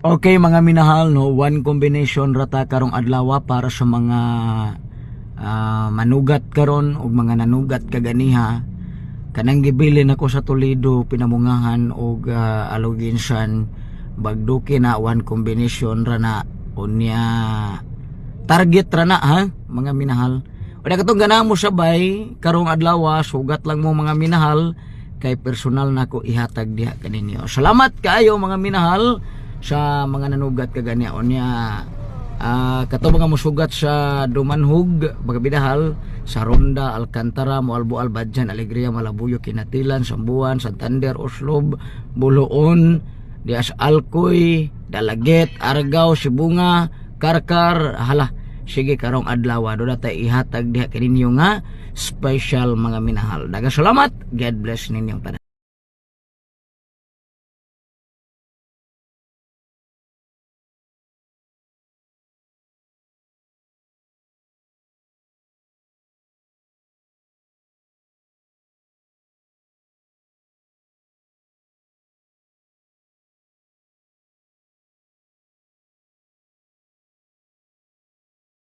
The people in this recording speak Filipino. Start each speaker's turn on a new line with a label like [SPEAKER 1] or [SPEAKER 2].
[SPEAKER 1] Okay mga minahal, no, one combination rata karong adlaw para sa mga manugat karon ug mga nanugat kaganiha. Kanang gibilin ako sa Toledo, Pinamungahan ug Aloginsan, bagduki na one combination rana unya target rana ha mga minahal. Wala katong ganamo sabay karong adlaw, sugat lang mo mga minahal kay personal nako ihatag diha kaninyo. Salamat kaayo mga minahal sa mga nanugat kaganiya unya kato mga musugat sa Dumanhog, Bagabidahal, sa Ronda, Alcantara, Moalbo, Albadjan, Alegria, Malabuyo, Kinatilan, Sambuan, Santander, Oslob, Buloon, Dias Alcoy, Dalaget, Argao, Sibunga, Karkar. Hala, sige karong adlaw do natay ihatag diha kaninyo nga special mga minahal. Daghang salamat. God bless ninyong tanan.